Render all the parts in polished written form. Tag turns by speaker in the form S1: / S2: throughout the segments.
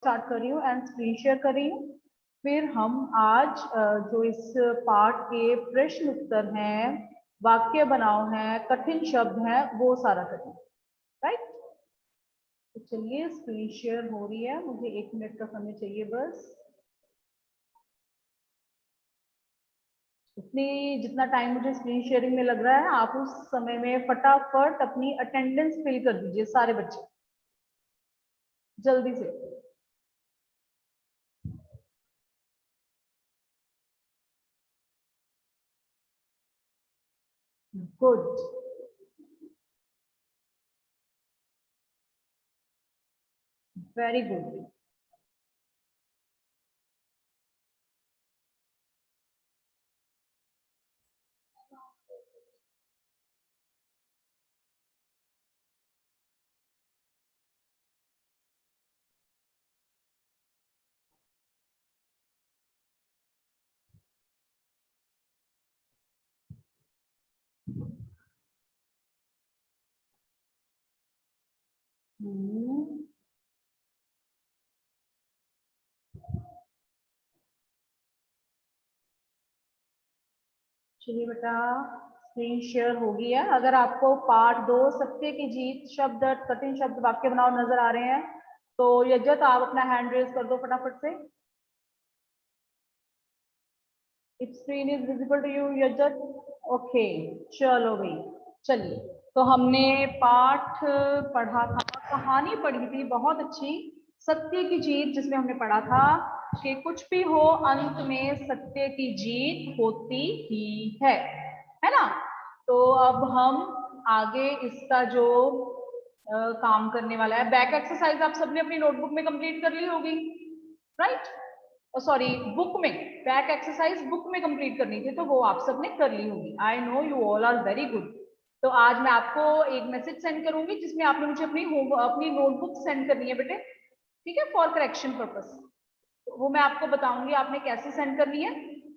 S1: Start कर रही हूँ एंड स्क्रीन शेयर कर रही हूँ। फिर हम आज जो इस पार्ट के प्रश्न उत्तर हैं, वाक्य बनाओ हैं, कठिन शब्द हैं, वो सारा करेंगे। राइट, तो चलिए स्क्रीन शेयर हो रही है, मुझे 1 मिनट का समय चाहिए बस। इतनी जितना टाइम मुझे स्क्रीन शेयरिंग में लग रहा है, आप उस समय में फटाफट अपनी अटेंडेंस फिल कर दीजिए सारे बच्चे, जल्दी से। Good, very good. चलिए बेटा, स्क्रीन शेयर हो गई है। अगर आपको पार्ट 2 सत्य की जीत, शब्द अर्थ, कठिन शब्द, वाक्य बनाओ नजर आ रहे हैं तो यज्जत आप अपना हैंड रेज कर दो फटाफट से। If screen is visible to you यज्जत? ओके, चलो भाई। चलिए, तो हमने पाठ पढ़ा था, कहानी पढ़ी थी बहुत अच्छी, सत्य की जीत, जिसमें हमने पढ़ा था कि कुछ भी हो अंत में सत्य की जीत होती ही है ना। तो अब हम आगे इसका जो काम करने वाला है, बैक एक्सरसाइज आप सबने अपनी नोटबुक में कंप्लीट कर ली होगी, राइट? सॉरी, बुक में, बैक एक्सरसाइज बुक में कंप्लीट करनी थी, तो वो आप सबने कर ली होगी। I know you all are very good. तो आज मैं आपको एक मैसेज सेंड करूंगी जिसमें आपने मुझे अपनी नोटबुक सेंड करनी है बेटे, ठीक है, फॉर करेक्शन पर्पस। वो मैं आपको बताऊंगी आपने कैसे सेंड करनी है,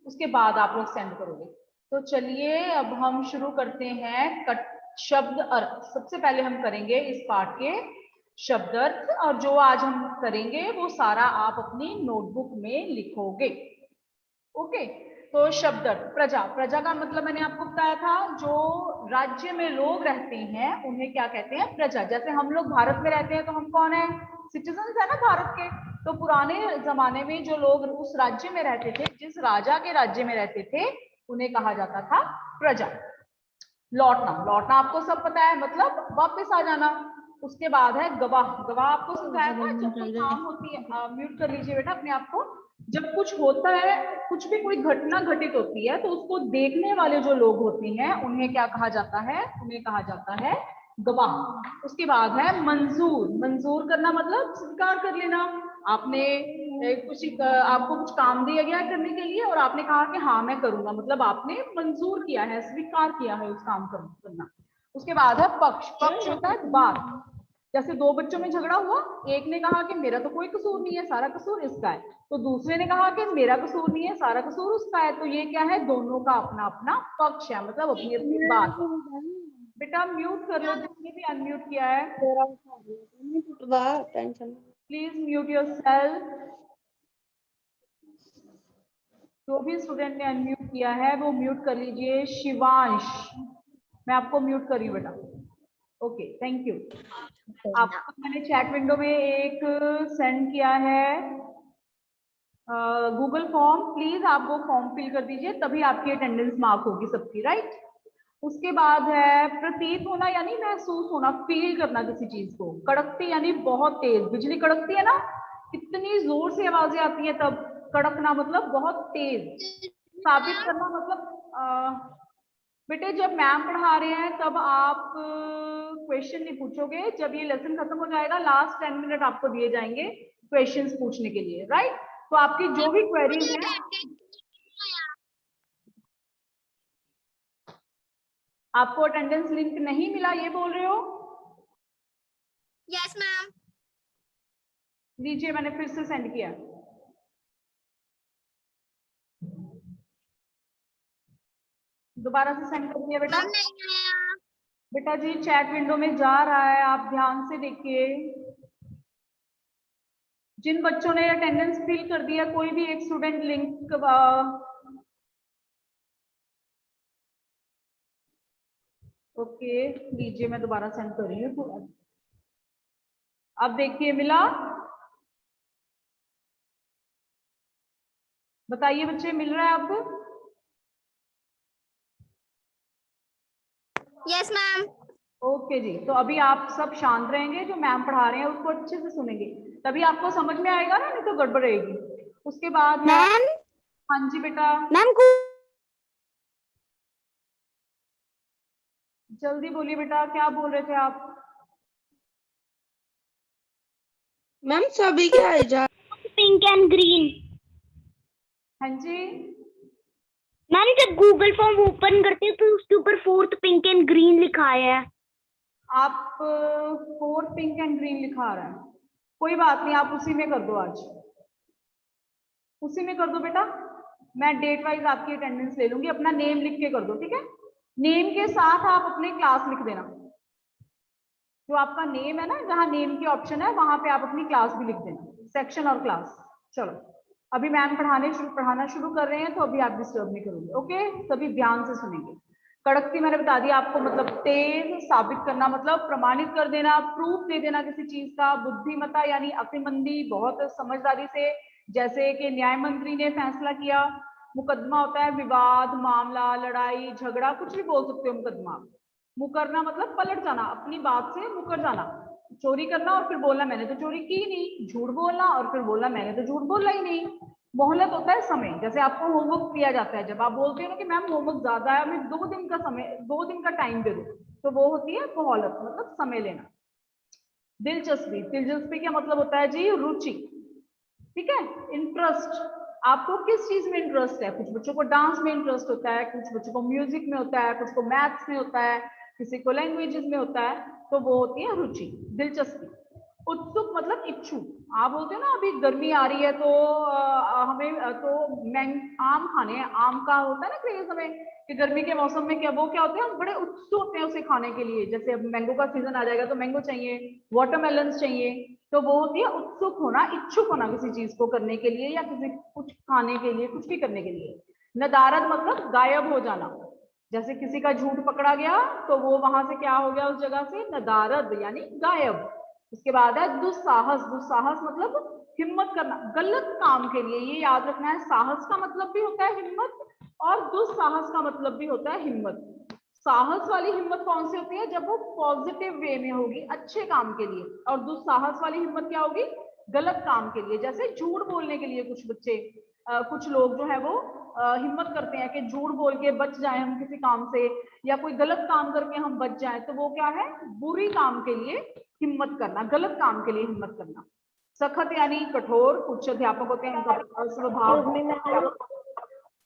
S1: उसके बाद आप लोग सेंड करोगे। तो चलिए अब हम शुरू करते हैं शब्द अर्थ। सबसे पहले हम करेंगे इस पाठ के शब्द अर्थ, और जो आज हम करेंगे वो सारा आप अपनी नोटबुक में लिखोगे। ओके, तो शब्द अर्थ, प्रजा, प्रजा का मतलब मैंने आपको बताया था, जो राज्य में लोग रहते हैं उन्हें क्या कहते हैं? प्रजा। जैसे हम लोग भारत में रहते हैं तो हम कौन है? सिटीजन्स है ना भारत के। तो पुराने जमाने में जो लोग उस राज्य में रहते थे, जिस राजा के राज्य में रहते थे, उन्हें कहा जाता था प्रजा। लौटना, लौटना आपको सब पता है, मतलब वापस आ जाना। उसके बाद है गवाह, गवाह आपको समझाया था, जब कोई काम होती है, म्यूट कर लीजिए बेटा अपने आप को। जब कुछ होता है, कुछ भी कोई घटना घटित होती है, तो उसको देखने वाले जो लोग होते हैं उन्हें क्या कहा जाता है? उन्हें कहा जाता है गवाह। उसके बाद है मंजूर, मंजूर करना मतलब स्वीकार कर लेना। आपने आपको कुछ काम दिया गया करने के लिए और आपने कहा कि हाँ मैं करूंगा, मतलब आपने मंजूर किया है, स्वीकार किया है उस काम करना। उसके बाद है पक्ष, पक्ष होता है बात। जैसे दो बच्चों में झगड़ा हुआ, एक ने कहा कि मेरा तो कोई कसूर नहीं है, सारा कसूर इसका है, तो दूसरे ने कहा कि मेरा कसूर नहीं है, सारा कसूर उसका है। तो ये क्या है? दोनों का अपना अपना पक्ष है, मतलब अपनी अपनी बात। बेटा म्यूट कर लो, जिसने भी अनम्यूट किया है प्लीज म्यूट योरसेल्फ। जो भी स्टूडेंट ने अनम्यूट किया है वो म्यूट कर लीजिए। शिवांश, मैं आपको म्यूट कर रही हूँ बेटा। Okay, thank you. आपको मैंने चैट विंडो में एक सेंड किया है गूगल फॉर्म, प्लीज आप वो फॉर्म फिल कर दीजिए, तभी आपकी अटेंडेंस मार्क होगी सबकी, राइट? उसके बाद है प्रतीत होना, यानी महसूस होना, फील करना किसी चीज को। कड़कती यानी बहुत तेज, बिजली कड़कती है ना, कितनी जोर से आवाजें आती है तब। कड़कना मतलब बहुत तेज। साबित करना मतलब बेटे जब मैम पढ़ा रहे हैं तब आप क्वेश्चन नहीं पूछोगे, जब ये लेसन खत्म हो जाएगा लास्ट 10 मिनट आपको दिए जाएंगे क्वेश्चंस पूछने के लिए, राइट? तो आपकी जो भी क्वेरीज हैं, आपको अटेंडेंस लिंक नहीं मिला ये बोल रहे हो?
S2: Yes ma'am.
S1: लीजिए, मैंने फिर से सेंड किया। दोबारा से सेंड कर दिया बेटा। बेटा जी चैट विंडो में जा रहा है, आप ध्यान से देखिए। जिन बच्चों ने अटेंडेंस फिल कर दिया, कोई भी एक स्टूडेंट लिंक, ओके लीजिए, मैं दोबारा सेंड कर रही हूँ। अब देखिए मिला, बताइए बच्चे, मिल रहा है आपको?
S2: Yes ma'am.
S1: ओके जी, तो अभी आप सब शांत रहेंगे, जो मैम पढ़ा रहे हैं उसको अच्छे से सुनेंगे, तभी आपको समझ में आएगा ना, नहीं तो गड़बड़ रहेगी। उसके बाद है,
S2: मैम
S1: हाँ जी बेटा,
S2: मैम
S1: जल्दी बोलिए बेटा, क्या बोल रहे थे आप?
S3: मैम सभी क्या है जा
S2: पिंक एंड ग्रीन।
S1: हाँ जी,
S2: मैम जब गूगल फॉर्म ओपन करते हैं तो उसके ऊपर 4th पिंक एंड ग्रीन लिखा है।
S1: आप 4 पिंक एंड ग्रीन लिखा रहा है, कोई बात नहीं, आप उसी में कर दो, आज उसी में कर दो बेटा। मैं डेट वाइज आपकी अटेंडेंस ले लूंगी, अपना नेम लिख के कर दो, ठीक है? नेम के साथ आप अपने क्लास लिख देना, जो आपका नेम है ना, जहाँ नेम के ऑप्शन है वहां पे आप अपनी क्लास भी लिख देना, सेक्शन और क्लास। चलो, अभी मैम पढ़ाना शुरू कर रहे हैं, तो अभी आप डिस्टर्ब नहीं करोगे, ओके? सभी ध्यान से सुनेंगे। कड़कती मैंने बता दिया आपको, मतलब तेज, साबित करना मतलब प्रमाणित कर देना, प्रूफ दे देना किसी चीज का। बुद्धिमत्ता यानी अक्लमंदी, बहुत समझदारी से, जैसे कि न्याय मंत्री ने फैसला किया। मुकदमा होता है विवाद, मामला, लड़ाई, झगड़ा, कुछ भी बोल सकते हो मुकदमा। मुकरना मतलब पलट जाना, अपनी बात से मुकर जाना। चोरी करना और फिर बोलना मैंने तो चोरी की नहीं, झूठ बोलना और फिर बोलना मैंने तो झूठ बोला ही नहीं। मोहलत होता है समय, जैसे आपको होमवर्क दिया जाता है, जब आप बोलते हो ना कि मैम होमवर्क ज्यादा है, हमें 2 दिन का समय, 2 दिन का टाइम दे दो, तो वो होती है मोहलत, मतलब समय लेना। दिलचस्पी, दिलचस्पी का मतलब होता है जी रुचि, ठीक है? इंटरेस्ट, आपको किस चीज में इंटरेस्ट है? कुछ बच्चों को डांस में इंटरेस्ट होता है, कुछ बच्चों को म्यूजिक में होता है, कुछ को मैथ्स में होता है, किसी को लैंग्वेजेस में होता है, तो वो होती है रुचि, दिलचस्पी। उत्सुक मतलब इच्छुक, आप बोलते हो ना अभी गर्मी आ रही है तो हमें तो आम खाने हैं, आम का होता है ना क्रेज हमें, कि गर्मी के मौसम में क्या होते हैं, हम बड़े उत्सुक होते हैं उसे खाने के लिए। जैसे अब मैंगो का सीजन आ जाएगा तो मैंगो चाहिए, वाटरमेलन चाहिए, तो वो होती है उत्सुक होना, इच्छुक होना किसी चीज को करने के लिए, या किसी कुछ खाने के लिए, कुछ भी करने के लिए। नदारद मतलब गायब हो जाना, जैसे किसी का झूठ पकड़ा गया तो वो वहां से क्या हो गया, उस जगह से नदारद यानी गायब। उसके बाद है दुस्साहस, दुस्साहस मतलब हिम्मत करना गलत काम के लिए, ये याद रखना है। साहस का मतलब भी होता है हिम्मत, और दुस्साहस का मतलब भी होता है हिम्मत। साहस वाली हिम्मत कौन सी होती है? जब वो पॉजिटिव वे में होगी, अच्छे काम के लिए। और दुस्साहस वाली हिम्मत क्या होगी? गलत काम के लिए। जैसे झूठ बोलने के लिए कुछ बच्चे, कुछ लोग जो है वो हिम्मत करते हैं कि झूठ बोल के बच जाए हम किसी काम से, या कोई गलत काम करके हम बच जाए, तो वो क्या है? बुरी काम के लिए हिम्मत करना, गलत काम के लिए हिम्मत करना। सखत यानी कठोर, कुछ अध्यापक होते हैं उनका स्वभाव,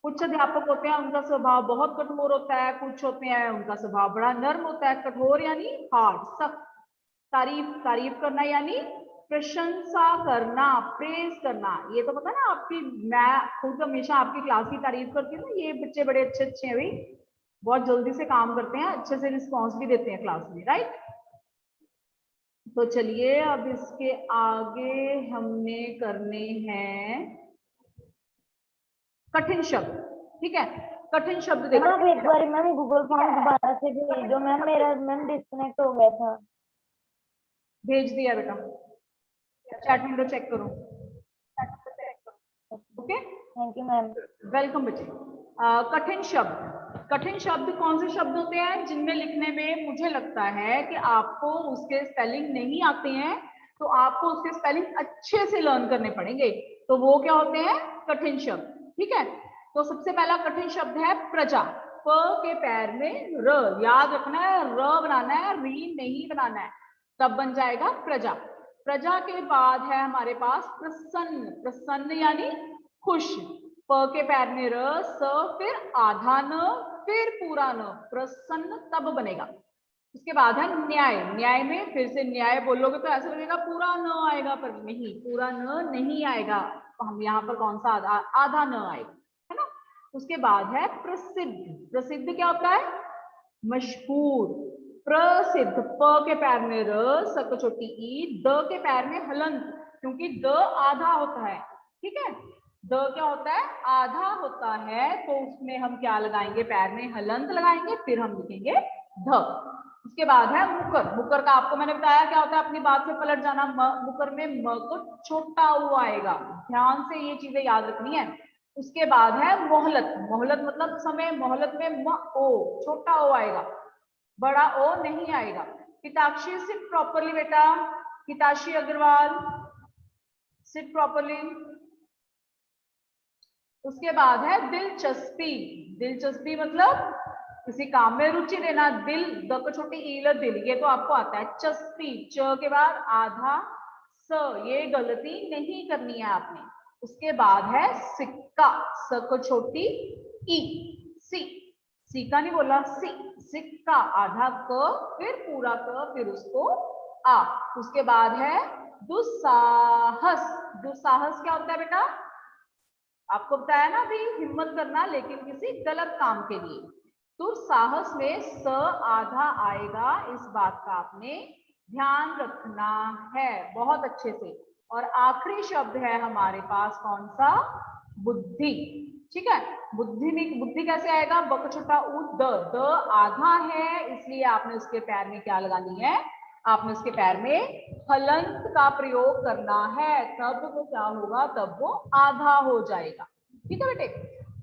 S1: कुछ अध्यापक होते हैं उनका स्वभाव बहुत कठोर होता है, कुछ होते हैं उनका स्वभाव बड़ा नर्म होता है। कठोर यानी हार्ड, सख्त। तारीफ, तारीफ करना यानी प्रशंसा करना, प्रेज करना। ये तो पता है ना आपकी, मैं खुद हमेशा आपकी क्लास की तारीफ करती हूँ ना, ये बच्चे बड़े अच्छे अच्छे हैं भाई, बहुत जल्दी से काम करते हैं, अच्छे से रिस्पॉन्स भी देते हैं क्लास में, राइट? तो चलिए अब इसके आगे हमने करने हैं कठिन शब्द, ठीक है? कठिन शब्द देखो,
S4: मैम एक बार मैम गूगल फॉर्म दोबारा से भेज दो मैम, मेरा मैम डिस्कनेक्ट हो गया था।
S1: भेज दिया बेटा, चैट विंडो चेक करो, okay?
S4: Thank you ma'am.
S1: Welcome बच्चे। कठिन शब्द, कठिन शब्द कौन से शब्द होते हैं जिनमें लिखने में मुझे लगता है कि आपको उसके स्पेलिंग नहीं आते हैं, तो आपको उसके स्पेलिंग अच्छे से लर्न करने पड़ेंगे। तो वो क्या होते हैं? कठिन शब्द, ठीक है? तो सबसे पहला कठिन शब्द है प्रजा। प के पैर में र, याद रखना है, र बनाना है, री नहीं बनाना है, तब बन जाएगा प्रजा। प्रजा के बाद है हमारे पास प्रसन्न, प्रसन्न यानी खुश। प के पैर में र, स, फिर आधा न, फिर पूरा न, प्रसन्न तब बनेगा। उसके बाद है न्याय। न्याय में फिर से न्याय बोलोगे तो ऐसा लगेगा पूरा न आएगा, पर नहीं, पूरा न नहीं आएगा। तो हम यहाँ पर कौन सा आधा न आएगा, है ना? उसके बाद है प्रसिद्ध। प्रसिद्ध क्या होता है? मशहूर। प्रसिद्ध, प के पैर में र, स को छोटी ई, द के पैर में हलंत। क्योंकि द आधा होता है, ठीक है, द क्या होता है, आधा होता है, तो उसमें हम क्या लगाएंगे, पैर में हलंत लगाएंगे, फिर हम लिखेंगे ध। उसके बाद है मुकर। मुकर का आपको मैंने बताया क्या होता है, अपनी बात से पलट जाना। मुकर में म को छोटा ऊ आएगा, ध्यान से ये चीजें याद रखनी है। उसके बाद है मोहलत। मोहलत मतलब समय, मोहलत में म ओ, छोटा ओ आएगा, बड़ा ओ नहीं आएगा। हिताक्षी सिट प्रॉपरली बेटा, हिताशी अग्रवाल सिट प्रॉपरली। उसके बाद है दिलचस्पी। दिलचस्पी मतलब किसी काम में रुचि लेना। दिल, द को छोटी ईल दिल, ये तो आपको आता है। चस्पी, च के बाद आधा स, ये गलती नहीं करनी है आपने। उसके बाद है सिक्का, स को छोटी ई, सी, सी का नहीं बोला, सी, सिक्का, आधा क, फिर पूरा क, फिर उसको आ। उसके बाद है दुस्साहस। दुस्साहस क्या होता है बेटा, आपको बताया ना अभी, हिम्मत करना लेकिन किसी गलत काम के लिए। तो साहस में स आधा आएगा, इस बात का आपने ध्यान रखना है बहुत अच्छे से। और आखिरी शब्द है हमारे पास कौन सा, बुद्धि, ठीक है। बुद्धि में, बुद्धि कैसे आएगा, ब को छोटा ऊ द, द आधा है, इसलिए आपने उसके पैर में क्या लगानी है, आपने उसके पैर में हलंत का प्रयोग करना है, तब वो क्या होगा, तब वो आधा हो जाएगा, ठीक है बेटे।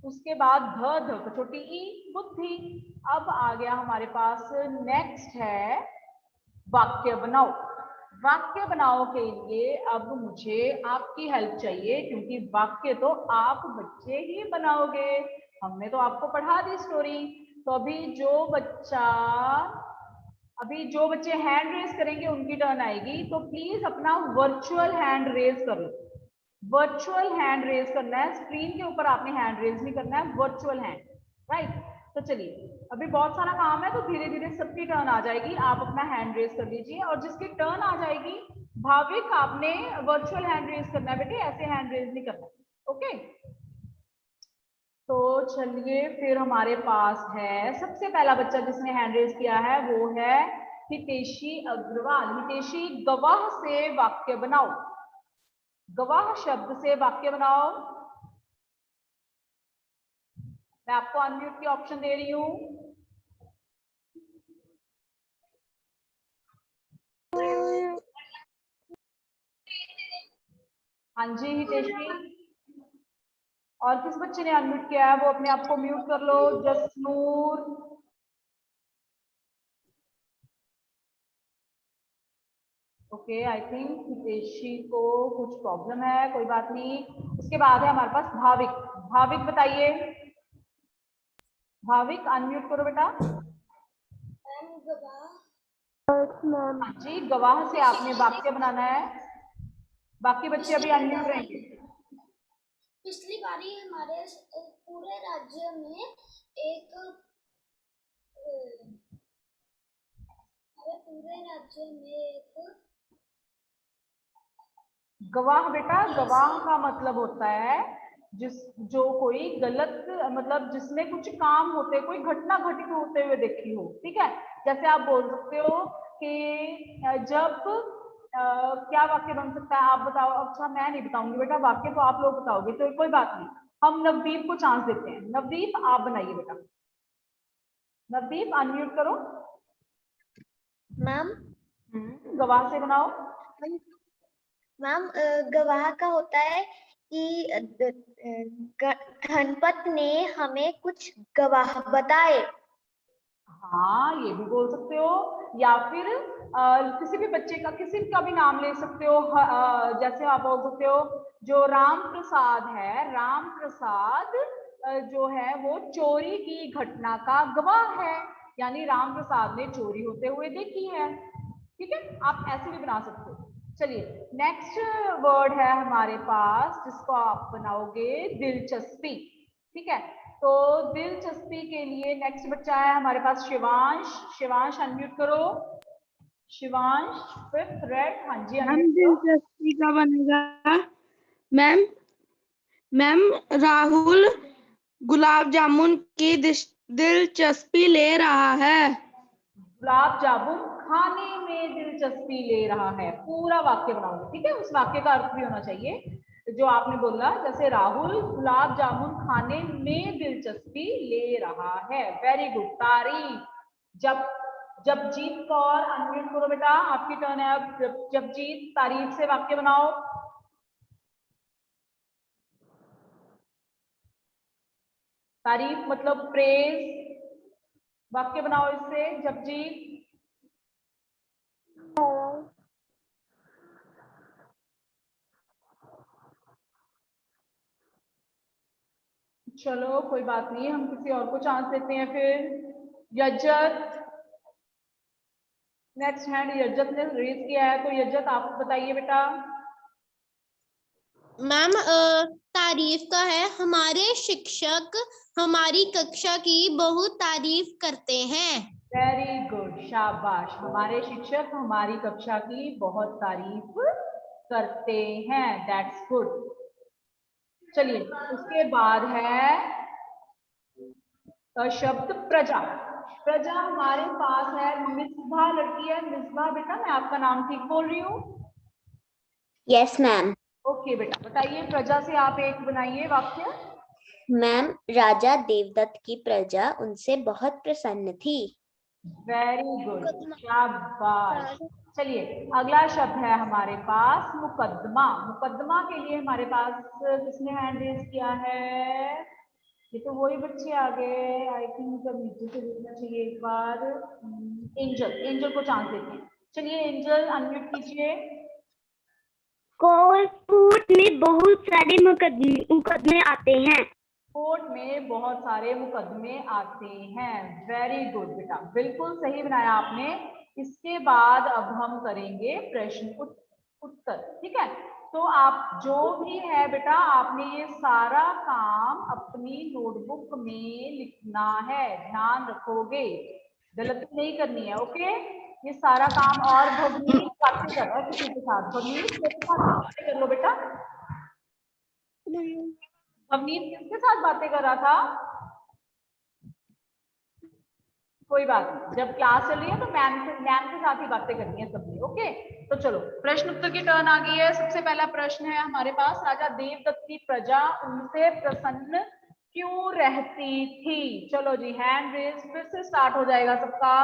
S1: उसके बाद ध, ध को छोटी ई, बुद्धि। अब आ गया हमारे पास नेक्स्ट है वाक्य बनाओ। वाक्य बनाओ के लिए अब मुझे आपकी हेल्प चाहिए, क्योंकि वाक्य तो आप बच्चे ही बनाओगे, हमने तो आपको पढ़ा दी स्टोरी। तो अभी जो बच्चे हैंड रेज करेंगे उनकी टर्न आएगी, तो प्लीज अपना वर्चुअल हैंड रेज कर लो। वर्चुअल हैंड रेज करना है, स्क्रीन के ऊपर आपने हैंड रेज नहीं करना है, वर्चुअल हैंड, राइट। तो चलिए, अभी बहुत सारा काम है, तो धीरे धीरे सबकी टर्न आ जाएगी, आप अपना हैंड रेज कर लीजिए। और जिसकी टर्न आ जाएगी, भाविक आपने वर्चुअल हैंड रेज करना है बेटे, ऐसे हैंड रेज नहीं करना, ओके। तो चलिए फिर हमारे पास है सबसे पहला बच्चा जिसने हैंड रेज किया है, वो है हितेशी अग्रवाल। हितेशी, गवाह से वाक्य बनाओ। गवाह शब्द से वाक्य बनाओ। मैं आपको अनम्यूट की ऑप्शन दे रही हूँ। हाँ जी हितेशी, और किस बच्चे ने अनम्यूट किया है वो अपने आप को म्यूट कर लो। Jasnoor, okay, I think Hiteshi को कुछ प्रॉब्लम है, कोई बात नहीं। उसके बाद है हमारे पास भाविक। भाविक बताइए, भाविक अनम्यूट करो बेटा। हाँ जी, गवाह से आपने वाक्य बनाना है, बाकी बच्चे अभी अनम्यूट रहेंगे।
S5: पिछली बारी हमारे पूरे राज्य में एक
S1: गवाह बेटा, गवाह का मतलब होता है जो कोई गलत, मतलब जिसमें कुछ काम होते, कोई घटना घटित होते हुए देखी हो, ठीक है। जैसे आप बोल सकते हो कि जब क्या वाक्य बन सकता है, आप बताओ। अच्छा मैं नहीं बताऊंगी बेटा, वाक्य तो आप लोग बताओगे, तो कोई बात नहीं, हम नवदीप को चांस देते हैं। नवदीप आप बनाइए बेटा। नवदीप अनम्यूट करो।
S2: मैम,
S1: गवाह से बनाओ।
S2: मैम गवाह का होता है कि धनपत ने हमें कुछ गवाह बताए।
S1: हाँ, ये भी बोल सकते हो, या फिर किसी भी बच्चे का, किसी का भी नाम ले सकते हो। जैसे आप बोल सकते हो जो राम प्रसाद है, राम प्रसाद जो है वो चोरी की घटना का गवाह है, यानी राम प्रसाद ने चोरी होते हुए देखी है, ठीक है। आप ऐसे भी बना सकते हो। चलिए नेक्स्ट वर्ड है हमारे पास, जिसको आप बनाओगे दिलचस्पी, ठीक है। तो दिलचस्पी के लिए नेक्स्ट बच्चा है हमारे पास शिवांश। शिवांश अनम्यूट करो। शिवांश फिफ्थ रेड, हाँ जी अनम्यूट करो।
S3: दिलचस्पी का बनेगा मैम, राहुल गुलाब जामुन की दिलचस्पी ले रहा है।
S1: गुलाब जामुन खाने में में दिलचस्पी ले रहा है, पूरा वाक्य बनाओगे, ठीक है। उस वाक्य का अर्थ भी होना चाहिए जो आपने बोला, जैसे राहुल गुलाब जामुन खाने में दिलचस्पी ले रहा है। वेरी गुड, तारीफ। जपजीत कौर अनम्यूट करो बेटा, आपकी टर्न है अब। जपजीत, तारीफ से वाक्य बनाओ। तारीफ मतलब प्रेज, वाक्य बनाओ इससे। जपजीत, चलो कोई बात नहीं, हम किसी और को चांस देते हैं फिर। यज्जत, नेक्स्ट हैंड यज्जत ने रेज किया है, तो यज्जत आप बताइए बेटा।
S6: मैम तारीफ का है, हमारे शिक्षक हमारी कक्षा की बहुत तारीफ करते हैं।
S1: वेरी गुड, शाबाश। हमारे शिक्षक हमारी कक्षा की बहुत तारीफ करते हैं, दैट्स गुड। चलिए, उसके बाद है शब्द प्रजा। प्रजा हमारे पास है, मिसबा लड़की है। मिसबा बेटा, मैं आपका नाम ठीक बोल रही हूँ?
S6: Yes ma'am.
S1: ओके बेटा, बताइए प्रजा से आप एक बनाइए वाक्य।
S6: मैम, राजा देवदत्त की प्रजा उनसे बहुत प्रसन्न थी।
S1: वेरी गुड, शाबाश। चलिए, अगला शब्द है हमारे पास मुकदमा। मुकदमा के लिए हमारे पास किसने हैंड रेज किया है? ये तो वही बच्चे आ गए, आई थिंक जब नीचे से देखना चाहिए एक बार। एंजल, एंजल को चांस देते हैं। चलिए एंजल, अनम्यूट कीजिए।
S2: कोर्ट में बहुत सारे मुकदमे आते हैं।
S1: कोर्ट में बहुत सारे मुकदमे आते हैं। वेरी गुड बेटा, बिल्कुल सही बनाया आपने। इसके बाद अब हम करेंगे प्रश्न उत्तर, ठीक है। तो आप जो भी है बेटा, आपने ये सारा काम अपनी नोटबुक में लिखना है, ध्यान रखोगे, गलती नहीं करनी है, ओके। ये सारा काम, और भवनीत बातें कर रहा है किसी के साथ। भवनीत मेरे साथ बातें कर लो बेटा। भवनीत किसके साथ बातें कर रहा था? कोई बात नहीं, जब क्लास चल रही है तो मैम के साथ ही बातें करनी है सबने, ओके। तो चलो, प्रश्न उत्तर की टर्न आ गई है। सबसे पहला प्रश्न है हमारे पास, राजा देवदत्त की प्रजा उनसे प्रसन्न क्यों रहती थी? चलो जी, हैंड रेज फिर से स्टार्ट हो जाएगा सबका।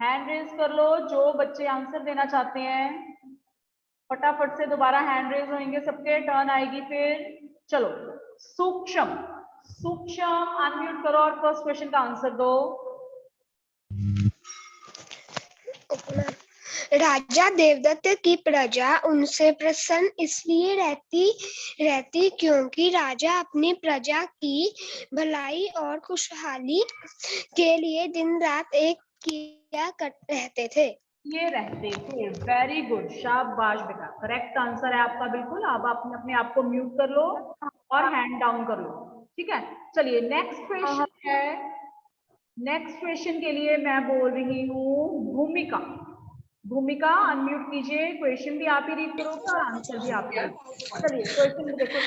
S1: हैंड रेज कर लो जो बच्चे आंसर देना चाहते हैं, फटाफट से दोबारा हैंड रेज होंगे सबके, टर्न आएगी फिर। चलो, सूक्ष्म, सूक्ष्म अनम्यूट करो और फर्स्ट क्वेश्चन का आंसर दो।
S3: राजा देवदत्त की प्रजा उनसे प्रसन्न इसलिए रहती क्योंकि राजा अपनी प्रजा की भलाई और खुशहाली के लिए दिन रात एक किया रहते थे।
S1: ये रहते थे, वेरी गुड, शाबाश बेटा, करेक्ट आंसर है आपका बिल्कुल। अब आप अपने आप को म्यूट कर लो और हैंड डाउन कर लो, ठीक है। चलिए नेक्स्ट क्वेश्चन है। नेक्स्ट क्वेश्चन के लिए मैं बोल रही हूँ भूमिका। भूमिका अनम्यूट कीजिए, क्वेश्चन भी आप ही रीड करोगे और आंसर भी आप ही। चलिए क्वेश्चन देखो।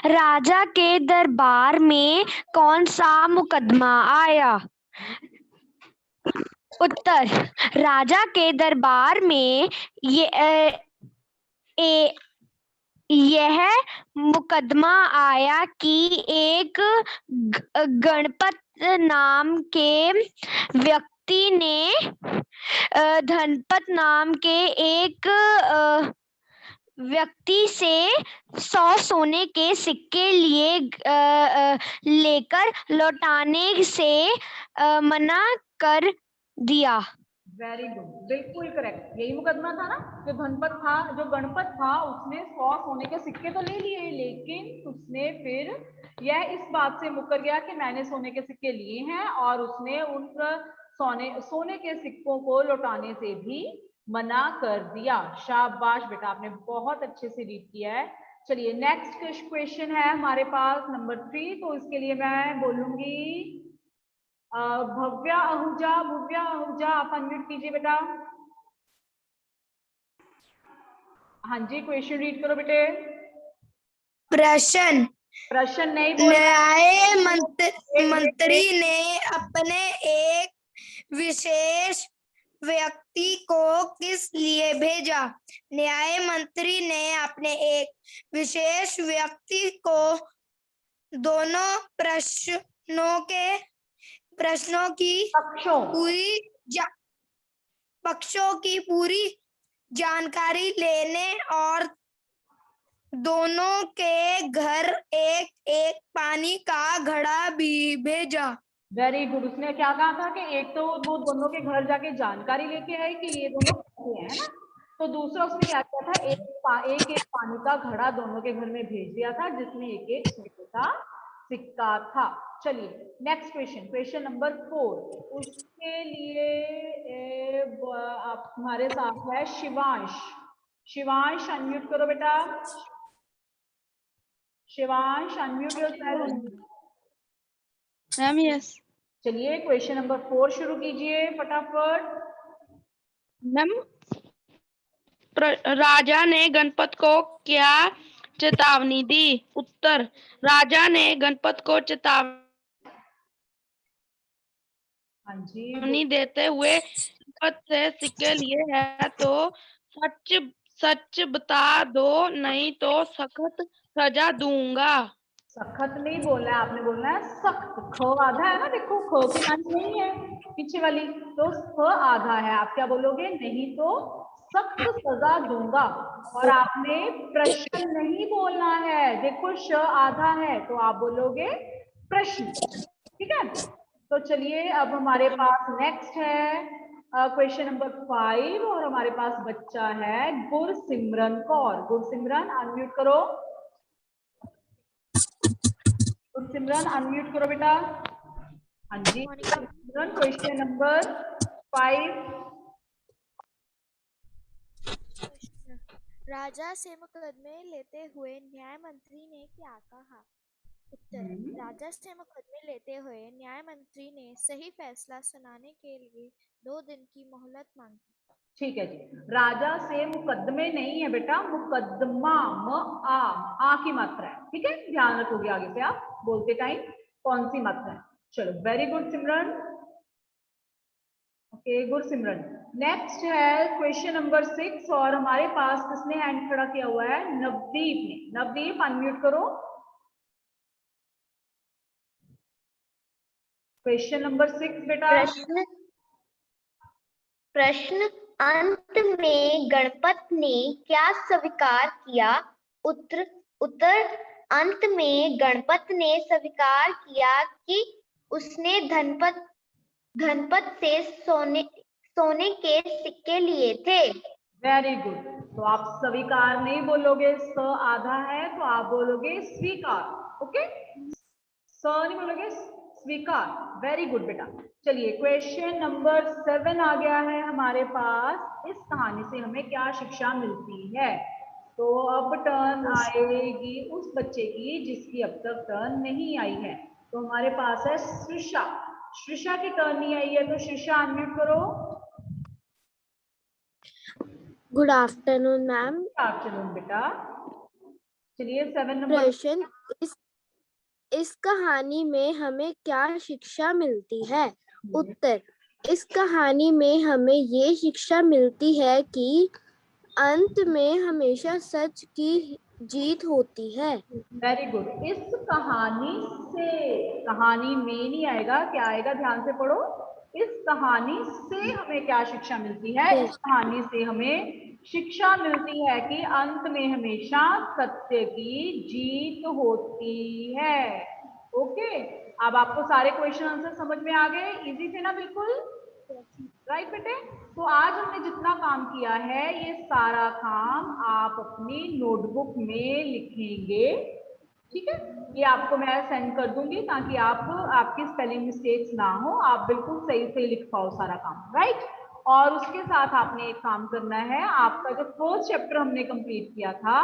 S2: राजा के दरबार में कौन सा मुकदमा आया? उत्तर, राजा के दरबार में यह मुकदमा आया कि एक गणपत नाम के व्यक्ति ने धनपत नाम के एक व्यक्ति से 100 सोने के सिक्के लेकर लौटाने से मना कर दिया।
S1: वेरी गुड, बिल्कुल करेक्ट, यही मुकदमा था ना। जो गणपत था उसने 100 सोने के सिक्के तो ले लिए, लेकिन उसने फिर यह इस बात से मुकर गया कि मैंने सोने के सिक्के लिए हैं, और उसने उन सोने के सिक्कों को लौटाने से भी मना कर दिया। शाबाश बेटा, आपने बहुत अच्छे से रीड किया है। चलिए नेक्स्ट क्वेश्चन है हमारे पास नंबर 3। तो इसके लिए मैं बोलूंगी भव्या आहूजा, आप अनम्यूट कीजिए बेटा। हाँ जी, क्वेश्चन रीड करो बेटे। प्रश्न नहीं बोलना।
S3: न्याय मंत्री ने अपने एक विशेष व्यक्ति को किस लिए भेजा? न्याय मंत्री ने अपने एक विशेष व्यक्ति को दोनों प्रश्नों की पक्षों की पूरी जानकारी लेने और दोनों के घर एक एक पानी का घड़ा भी भेजा।
S1: Very good. उसने क्या कहा था कि एक तो वो दोनों के घर जाके जानकारी लेके आए कि ये दोनों कैसे हैं, है ना। तो दूसरा उसने क्या किया था, एक एक पानी का घड़ा दोनों के घर में भेज दिया था, जिसमें एक एक सोने का सिक्का था। चलिए नेक्स्ट क्वेश्चन, क्वेश्चन नंबर 4। उसके लिए आप हमारे साथ है शिवांश। शिवांश अनम्यूट करो बेटा। Shivansh unmute yourself.
S7: Ma'am yes.
S1: चलिए क्वेश्चन नंबर 4 शुरू कीजिए फटाफट।
S7: मैम राजा ने गणपत को क्या चेतावनी दी? उत्तर, राजा ने गणपत को चेतावनी देते हुए गणपत से सिक्के लिए हैं तो सच सच बता दो, नहीं तो सख्त सजा दूंगा।
S1: सख्त नहीं बोलना है, आपने बोलना है सख्त। ख आधा है ना, देखो ख की लाइन नहीं है पीछे वाली, तो ख आधा है। आप क्या बोलोगे? नहीं तो सख्त सजा दूंगा। और आपने प्रश्न नहीं बोलना है, देखो श आधा है तो आप बोलोगे प्रश्न। ठीक है, तो चलिए अब हमारे पास नेक्स्ट है क्वेश्चन नंबर 5 और हमारे पास बच्चा है गुरसिमरन कौर। गुरसिमरन अनम्यूट करो। गुरसिमरन अनम्यूट करो बेटा। हाँ जी गुरसिमरन, क्वेश्चन नंबर 5।
S8: राजा से मुकदमे लेते हुए न्याय मंत्री ने क्या कहा? उत्तर, राजा से मुकदमे लेते हुए न्याय मंत्री ने सही फैसला सुनाने के लिए 2 दिन की मोहलत मांगी। ठीक है जी,
S1: राजा से मुकदमे नहीं है बेटा, मुकदमा, आ की मात्रा है। ठीक है, ध्यान रखोगे आगे से आप बोलते टाइम कौन सी मात्रा है। चलो वेरी गुड सिमरन। ओके गुरसिमरन। नेक्स्ट है क्वेश्चन नंबर 6 और हमारे पास किसने हैंड खड़ा किया हुआ है? नवदीप ने। नवदीप अनम्यूट करो। क्वेश्चन नंबर 6 बेटा।
S2: प्रश्न अंत में गणपत ने क्या स्वीकार किया? उत्तर अंत में गणपत ने स्वीकार किया कि उसने धनपत से सोने के सिक्के लिए थे। Very good.
S1: तो आप स्वीकार नहीं बोलोगे, स आधा है तो आप बोलोगे स्वीकार। ओके, स नहीं बोलोगे, स्वीकार। वेरी गुड बेटा। चलिए क्वेश्चन नंबर 7 आ गया है हमारे पास। इस कहानी से हमें क्या शिक्षा मिलती है? तो अब टर्न आएगी उस बच्चे की जिसकी अब तक टर्न नहीं आई है। तो हमारे पास है श्रिशा। श्रिशा की टर्न नहीं आई है तो श्रिशा अनम्यूट करो।
S9: Good afternoon ma'am.
S1: Good afternoon बेटा। चलिए 7 नंबर।
S9: प्रश्न इस कहानी में हमें क्या शिक्षा मिलती है? उत्तर, इस कहानी में हमें ये शिक्षा मिलती है कि अंत में हमेशा सच की जीत होती है।
S1: Very good. इस कहानी से, कहानी में नहीं आएगा, क्या आएगा? ध्यान से पढ़ो। इस कहानी से हमें क्या शिक्षा मिलती है? इस कहानी से हमें शिक्षा मिलती है कि अंत में हमेशा सत्य की जीत होती है। ओके, अब आपको सारे क्वेश्चन आंसर समझ में आ गए? इजी थे ना बिल्कुल? राइट बेटे। तो आज हमने जितना काम किया है ये सारा काम आप अपनी नोटबुक में लिखेंगे। ठीक है, ये आपको मैं सेंड कर दूंगी ताकि आपकी स्पेलिंग मिस्टेक्स ना हो, आप बिल्कुल सही से लिख पाओ सारा काम। राइट, और उसके साथ आपने एक काम करना है, आपका जो फर्स्ट चैप्टर हमने कंप्लीट किया था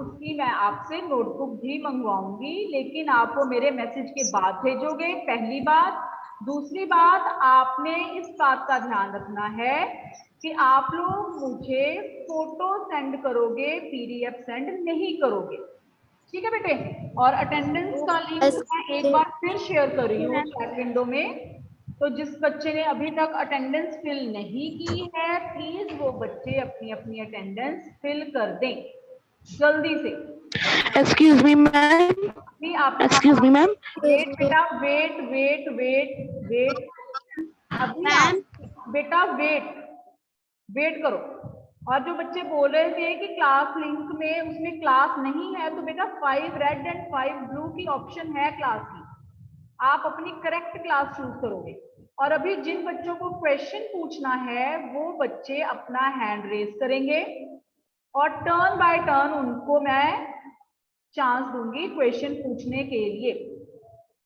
S1: उसकी मैं आपसे नोटबुक भी मंगवाऊंगी, लेकिन आप वो मेरे मैसेज के बाद भेजोगे, पहली बात। दूसरी बात, आपने इस बात का ध्यान रखना है कि आप लोग मुझे फोटो सेंड करोगे, पीडीएफ सेंड नहीं करोगे। ठीक है बेटे। और अटेंडेंस का लिंक मैं एक बार फिर शेयर कर रही हूँ चैट विंडो में। तो जिस बच्चे ने अभी तक अटेंडेंस फिल नहीं की है, प्लीज वो बच्चे अपनी अपनी अटेंडेंस फिल कर दें जल्दी से।
S7: एक्सक्यूज मी मैम,
S1: नहीं आप
S7: एक्सक्यूज मी मैम,
S1: वेट बेटा, वेट वेट वेट वेट, अभी आप बेटा वेट करो। और जो बच्चे बोल रहे थे कि क्लास लिंक में उसमें क्लास नहीं है, तो बेटा 5 रेड एंड 5 ब्लू की ऑप्शन है क्लास की, आप अपनी करेक्ट क्लास चूज करोगे। और अभी जिन बच्चों को क्वेश्चन पूछना है वो बच्चे अपना हैंड रेज करेंगे और टर्न बाय टर्न उनको मैं चांस दूंगी क्वेश्चन पूछने के लिए,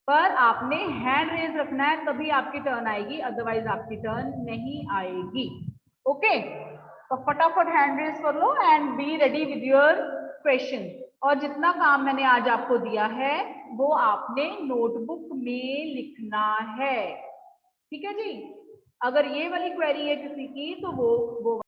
S1: पर आपने हैंड रेज रखना है तभी आपकी टर्न आएगी, अदरवाइज आपकी टर्न नहीं आएगी। ओके, तो फटाफट हैंड रेज कर लो and be ready with your question. और जितना काम मैंने आज आपको दिया है वो आपने नोटबुक में लिखना है, ठीक है जी। अगर ये वाली क्वेरी है किसी की तो वो